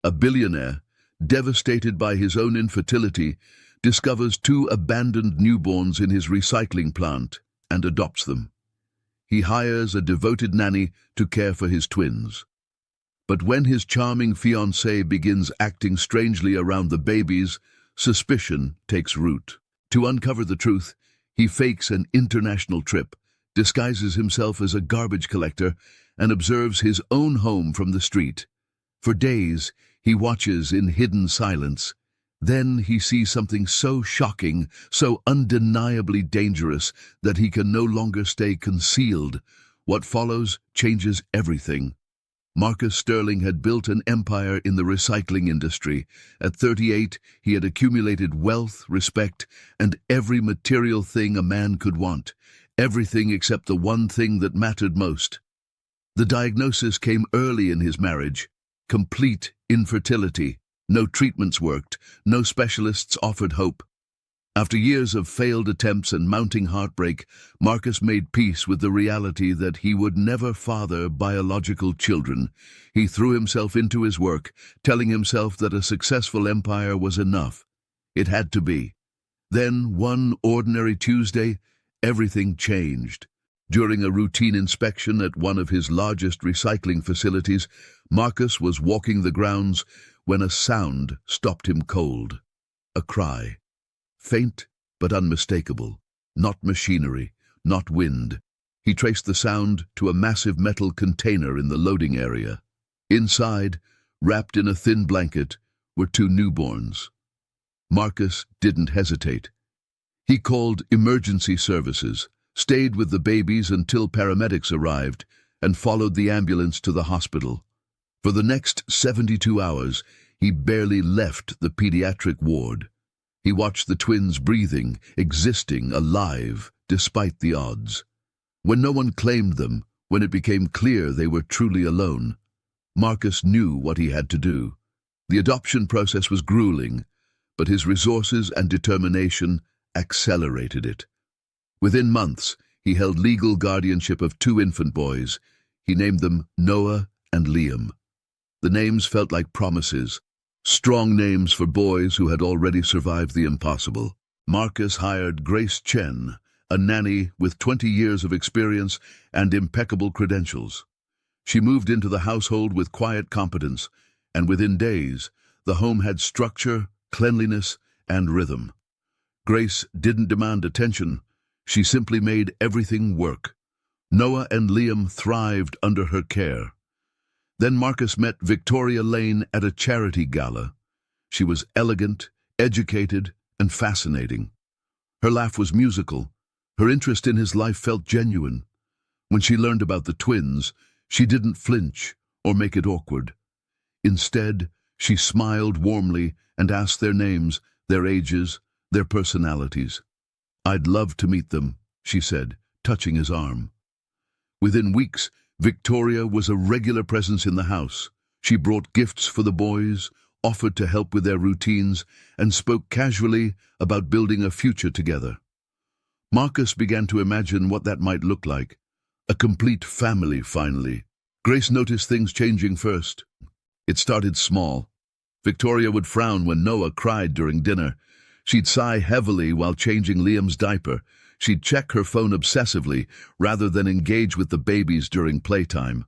A billionaire, devastated by his own infertility, discovers two abandoned newborns in his recycling plant and adopts them. He hires a devoted nanny to care for his twins. But when his charming fiancée begins acting strangely around the babies, suspicion takes root. To uncover the truth, he fakes an international trip, disguises himself as a garbage collector, and observes his own home from the street. For days, he watches in hidden silence. Then he sees something so shocking, so undeniably dangerous, that he can no longer stay concealed. What follows changes everything. Marcus Sterling had built an empire in the recycling industry. At 38, he had accumulated wealth, respect, and every material thing a man could want. Everything except the one thing that mattered most. The diagnosis came early in his marriage: complete infertility. No treatments worked, no specialists offered hope. After years of failed attempts and mounting heartbreak, Marcus made peace with the reality that he would never father biological children. He threw himself into his work, telling himself that a successful empire was enough. It had to be. Then, one ordinary Tuesday, everything changed. During a routine inspection at one of his largest recycling facilities, Marcus was walking the grounds when a sound stopped him cold. A cry. Faint but unmistakable. Not machinery, not wind. He traced the sound to a massive metal container in the loading area. Inside, wrapped in a thin blanket, were two newborns. Marcus didn't hesitate. He called emergency services, stayed with the babies until paramedics arrived, and followed the ambulance to the hospital. For the next 72 hours, he barely left the pediatric ward. He watched the twins breathing, existing, alive, despite the odds. When no one claimed them, when it became clear they were truly alone, Marcus knew what he had to do. The adoption process was grueling, but his resources and determination accelerated it. Within months, he held legal guardianship of two infant boys. He named them Noah and Liam. The names felt like promises, strong names for boys who had already survived the impossible. Marcus hired Grace Chen, a nanny with 20 years of experience and impeccable credentials. She moved into the household with quiet competence, and within days, the home had structure, cleanliness, and rhythm. Grace didn't demand attention. She simply made everything work. Noah and Liam thrived under her care. Then Marcus met Victoria Lane at a charity gala. She was elegant, educated, and fascinating. Her laugh was musical. Her interest in his life felt genuine. When she learned about the twins, she didn't flinch or make it awkward. Instead, she smiled warmly and asked their names, their ages, their personalities. "I'd love to meet them," she said, touching his arm. Within weeks, Victoria was a regular presence in the house. She brought gifts for the boys, offered to help with their routines, and spoke casually about building a future together. Marcus began to imagine what that might look like. A complete family, finally. Grace noticed things changing first. It started small. Victoria would frown when Noah cried during dinner. She'd sigh heavily while changing Liam's diaper. She'd check her phone obsessively rather than engage with the babies during playtime.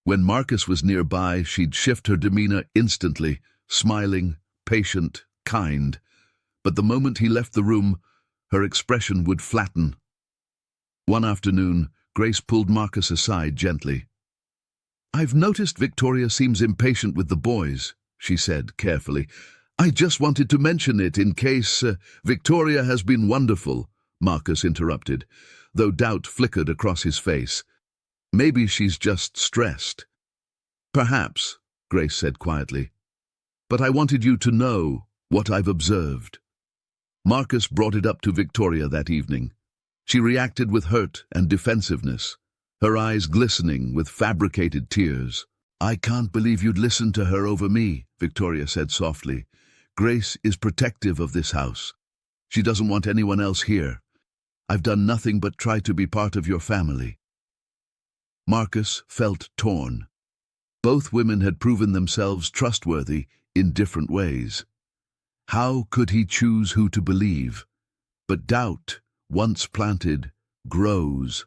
When Marcus was nearby, she'd shift her demeanor instantly, smiling, patient, kind. But the moment he left the room, her expression would flatten. One afternoon, Grace pulled Marcus aside gently. "I've noticed Victoria seems impatient with the boys," she said carefully. "I just wanted to mention it in case Victoria has been wonderful," Marcus interrupted, though doubt flickered across his face. "Maybe she's just stressed." "Perhaps," Grace said quietly. "But I wanted you to know what I've observed." Marcus brought it up to Victoria that evening. She reacted with hurt and defensiveness, her eyes glistening with fabricated tears. "I can't believe you'd listen to her over me," Victoria said softly. "Grace is protective of this house. She doesn't want anyone else here. I've done nothing but try to be part of your family." Marcus felt torn. Both women had proven themselves trustworthy in different ways. How could he choose who to believe? But doubt, once planted, grows.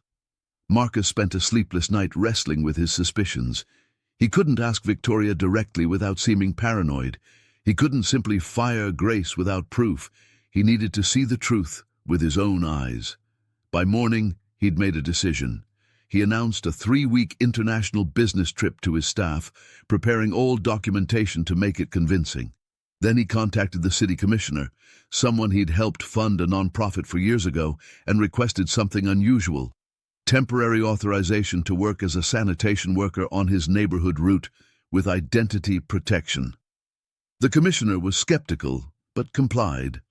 Marcus spent a sleepless night wrestling with his suspicions. He couldn't ask Victoria directly without seeming paranoid. He couldn't simply fire Grace without proof. He needed to see the truth with his own eyes. By morning, he'd made a decision. He announced a 3-week international business trip to his staff, preparing all documentation to make it convincing. Then he contacted the city commissioner, someone he'd helped fund a nonprofit for years ago, and requested something unusual: temporary authorization to work as a sanitation worker on his neighborhood route with identity protection. The commissioner was skeptical, but complied.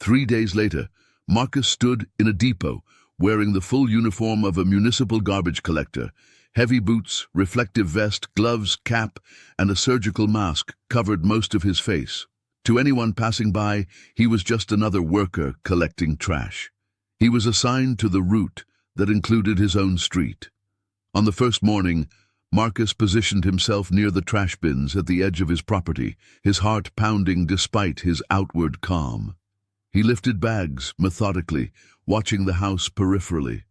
3 days later, Marcus stood in a depot, wearing the full uniform of a municipal garbage collector. Heavy boots, reflective vest, gloves, cap, and a surgical mask covered most of his face. To anyone passing by, he was just another worker collecting trash. He was assigned to the route that included his own street. On the first morning, Marcus positioned himself near the trash bins at the edge of his property, his heart pounding despite his outward calm. He lifted bags methodically, watching the house peripherally.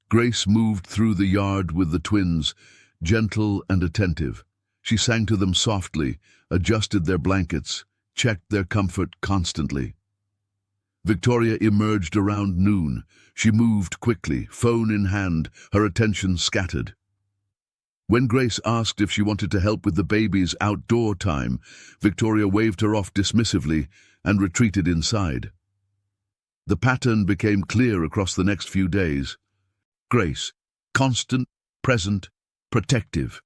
Grace moved through the yard with the twins, gentle and attentive. She sang to them softly, adjusted their blankets, checked their comfort constantly. Victoria emerged around noon. She moved quickly, phone in hand, her attention scattered. When Grace asked if she wanted to help with the baby's outdoor time, Victoria waved her off dismissively and retreated inside. The pattern became clear across the next few days. Grace, constant, present, protective.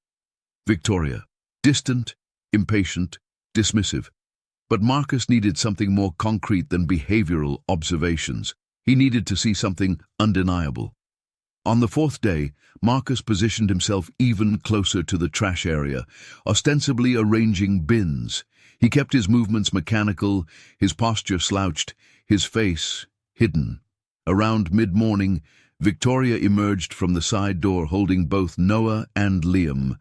Victoria, distant, impatient, dismissive. But Marcus needed something more concrete than behavioral observations. He needed to see something undeniable. On the 4th day, Marcus positioned himself even closer to the trash area, ostensibly arranging bins. He kept his movements mechanical, his posture slouched, his face hidden. Around mid-morning, Victoria emerged from the side door holding both Noah and Liam.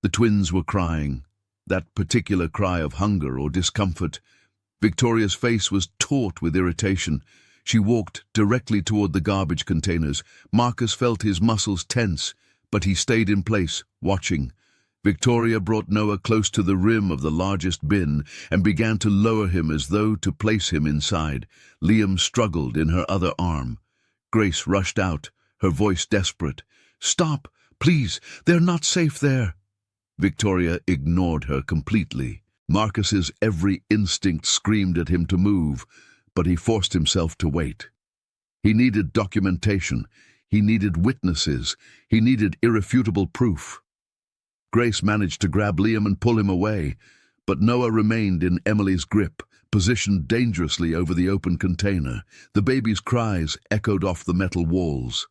The twins were crying, that particular cry of hunger or discomfort. Victoria's face was taut with irritation. She walked directly toward the garbage containers. Marcus felt his muscles tense, but he stayed in place, watching. Victoria brought Noah close to the rim of the largest bin and began to lower him as though to place him inside. Liam struggled in her other arm. Grace rushed out, her voice desperate. "Stop, please, they're not safe there." Victoria ignored her completely. Marcus's every instinct screamed at him to move, but he forced himself to wait. He needed documentation. He needed witnesses. He needed irrefutable proof. Grace managed to grab Liam and pull him away, but Noah remained in Emily's grip, positioned dangerously over the open container. The baby's cries echoed off the metal walls.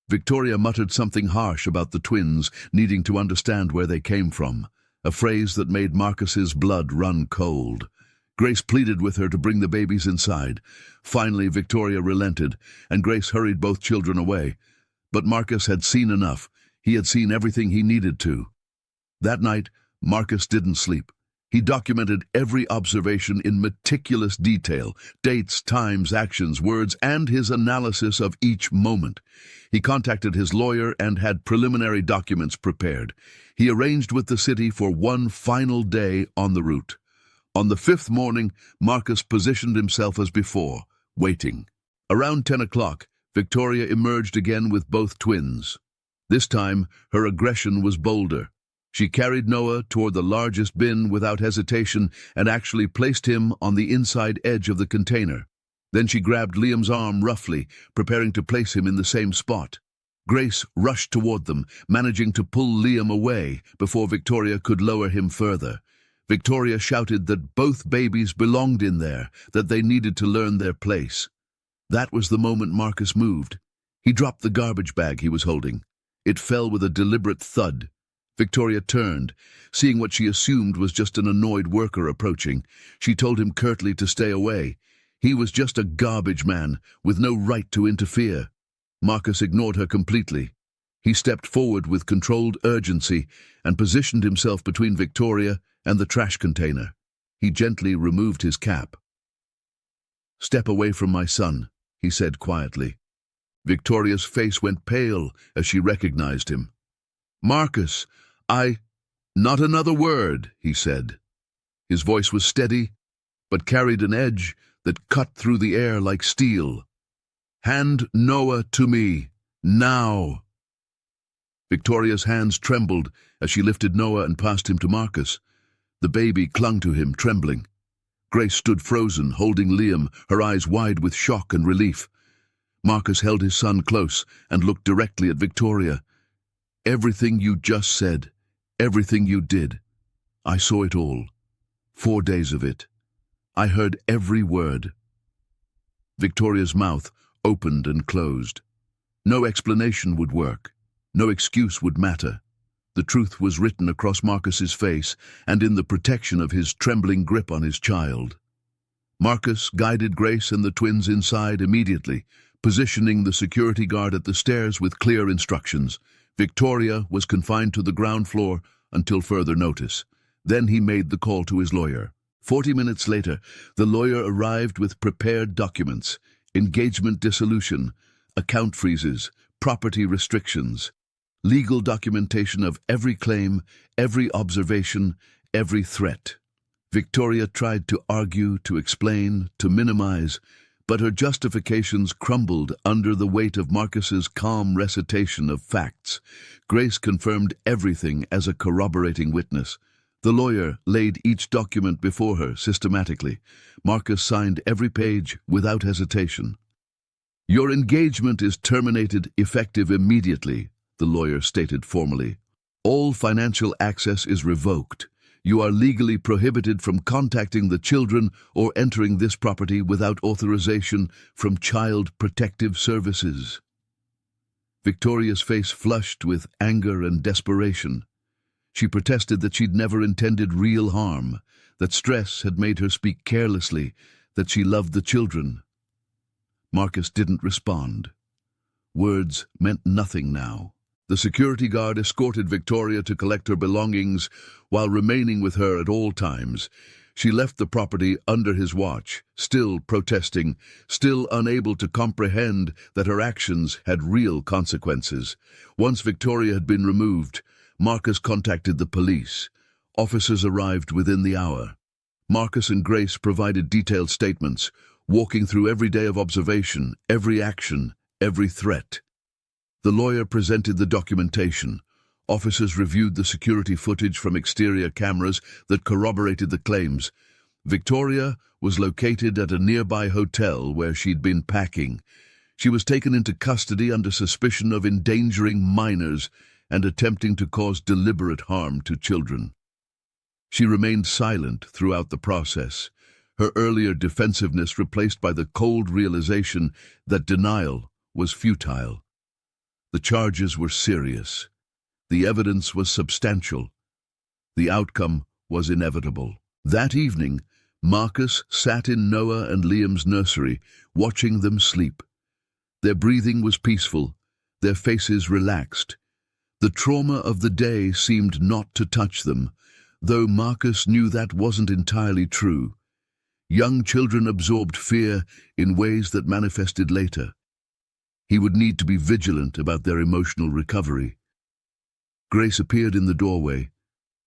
Victoria muttered something harsh about the twins needing to understand where they came from, a phrase that made Marcus's blood run cold. Grace pleaded with her to bring the babies inside. Finally, Victoria relented, and Grace hurried both children away. But Marcus had seen enough. He had seen everything he needed to. That night, Marcus didn't sleep. He documented every observation in meticulous detail, dates, times, actions, words, and his analysis of each moment. He contacted his lawyer and had preliminary documents prepared. He arranged with the city for one final day on the route. On the 5th morning, Marcus positioned himself as before, waiting. Around 10 o'clock, Victoria emerged again with both twins. This time, her aggression was bolder. She carried Noah toward the largest bin without hesitation and actually placed him on the inside edge of the container. Then she grabbed Liam's arm roughly, preparing to place him in the same spot. Grace rushed toward them, managing to pull Liam away before Victoria could lower him further. Victoria shouted that both babies belonged in there, that they needed to learn their place. That was the moment Marcus moved. He dropped the garbage bag he was holding. It fell with a deliberate thud. Victoria turned, seeing what she assumed was just an annoyed worker approaching. She told him curtly to stay away. He was just a garbage man, with no right to interfere. Marcus ignored her completely. He stepped forward with controlled urgency and positioned himself between Victoria and the trash container. He gently removed his cap. "Step away from my son," he said quietly. Victoria's face went pale as she recognized him. "Marcus, Not another word," he said. His voice was steady, but carried an edge that cut through the air like steel. "Hand Noah to me, now." Victoria's hands trembled as she lifted Noah and passed him to Marcus. The baby clung to him, trembling. Grace stood frozen, holding Liam, her eyes wide with shock and relief. Marcus held his son close and looked directly at Victoria. "Everything you just said, everything you did, I saw it all. 4 days of it. I heard every word." Victoria's mouth opened and closed. No explanation would work. No excuse would matter. The truth was written across Marcus's face and in the protection of his trembling grip on his child. Marcus guided Grace and the twins inside immediately, positioning the security guard at the stairs with clear instructions. Victoria was confined to the ground floor until further notice. Then he made the call to his lawyer. 40 minutes later, the lawyer arrived with prepared documents: engagement dissolution, account freezes, property restrictions, legal documentation of every claim, every observation, every threat. Victoria tried to argue, to explain, to minimize, but her justifications crumbled under the weight of Marcus's calm recitation of facts. Grace confirmed everything as a corroborating witness. The lawyer laid each document before her systematically. Marcus signed every page without hesitation. "Your engagement is terminated effective immediately," the lawyer stated formally. "All financial access is revoked. You are legally prohibited from contacting the children or entering this property without authorization from Child Protective Services." Victoria's face flushed with anger and desperation. She protested that she'd never intended real harm, that stress had made her speak carelessly, that she loved the children. Marcus didn't respond. Words meant nothing now. The security guard escorted Victoria to collect her belongings while remaining with her at all times. She left the property under his watch, still protesting, still unable to comprehend that her actions had real consequences. Once Victoria had been removed, Marcus contacted the police. Officers arrived within the hour. Marcus and Grace provided detailed statements, walking through every day of observation, every action, every threat. The lawyer presented the documentation. Officers reviewed the security footage from exterior cameras that corroborated the claims. Victoria was located at a nearby hotel where she'd been packing. She was taken into custody under suspicion of endangering minors and attempting to cause deliberate harm to children. She remained silent throughout the process, her earlier defensiveness replaced by the cold realization that denial was futile. The charges were serious. The evidence was substantial. The outcome was inevitable. That evening, Marcus sat in Noah and Liam's nursery, watching them sleep. Their breathing was peaceful, their faces relaxed. The trauma of the day seemed not to touch them, though Marcus knew that wasn't entirely true. Young children absorbed fear in ways that manifested later. He would need to be vigilant about their emotional recovery. Grace appeared in the doorway,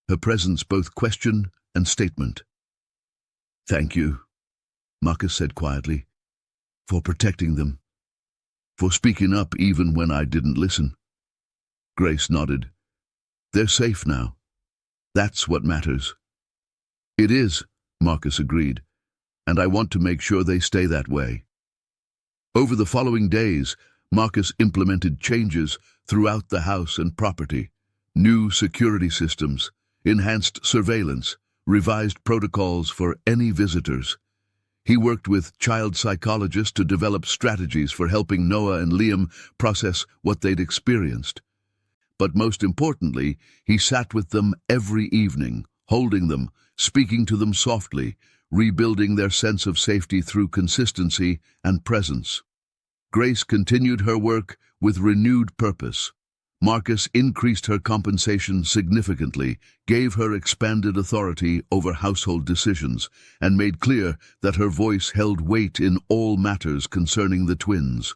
her presence both question and statement. "Thank you," Marcus said quietly, "for protecting them, for speaking up even when I didn't listen." Grace nodded. "They're safe now. That's what matters." "It is," Marcus agreed, "and I want to make sure they stay that way." Over the following days, Marcus implemented changes throughout the house and property. New security systems, enhanced surveillance, revised protocols for any visitors. He worked with child psychologists to develop strategies for helping Noah and Liam process what they'd experienced. But most importantly, he sat with them every evening, holding them, speaking to them softly, rebuilding their sense of safety through consistency and presence. Grace continued her work with renewed purpose. Marcus increased her compensation significantly, gave her expanded authority over household decisions, and made clear that her voice held weight in all matters concerning the twins.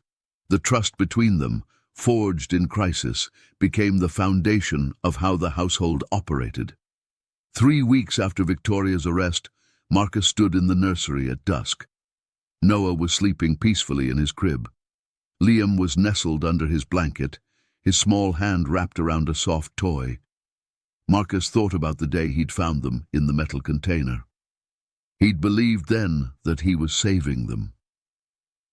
The trust between them, forged in crisis, became the foundation of how the household operated. 3 weeks after Victoria's arrest, Marcus stood in the nursery at dusk. Noah was sleeping peacefully in his crib. Liam was nestled under his blanket, his small hand wrapped around a soft toy. Marcus thought about the day he'd found them in the metal container. He'd believed then that he was saving them.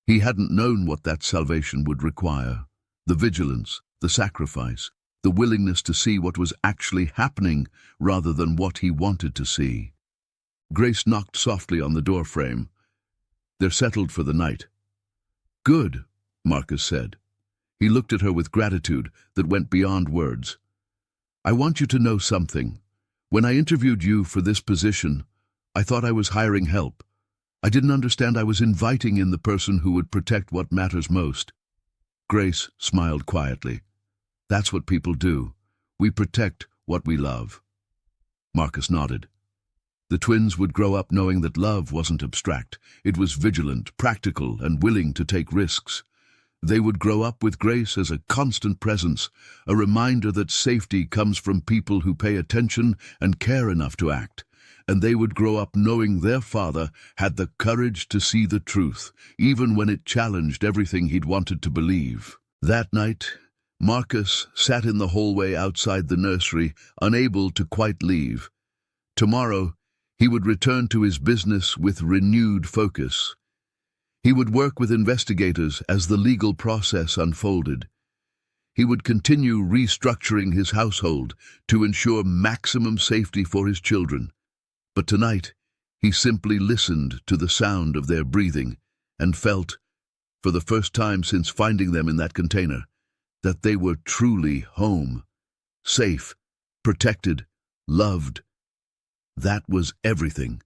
He hadn't known what that salvation would require: the vigilance, the sacrifice, the willingness to see what was actually happening rather than what he wanted to see. Grace knocked softly on the door frame. "They're settled for the night." "Good," Marcus said. He looked at her with gratitude that went beyond words. "I want you to know something. When I interviewed you for this position, I thought I was hiring help. I didn't understand I was inviting in the person who would protect what matters most." Grace smiled quietly. "That's what people do. We protect what we love." Marcus nodded. The twins would grow up knowing that love wasn't abstract. It was vigilant, practical, and willing to take risks. They would grow up with Grace as a constant presence, a reminder that safety comes from people who pay attention and care enough to act. And they would grow up knowing their father had the courage to see the truth, even when it challenged everything he'd wanted to believe. That night, Marcus sat in the hallway outside the nursery, unable to quite leave. Tomorrow, he would return to his business with renewed focus. He would work with investigators as the legal process unfolded. He would continue restructuring his household to ensure maximum safety for his children. But tonight, he simply listened to the sound of their breathing and felt, for the first time since finding them in that container, that they were truly home, safe, protected, loved. That was everything.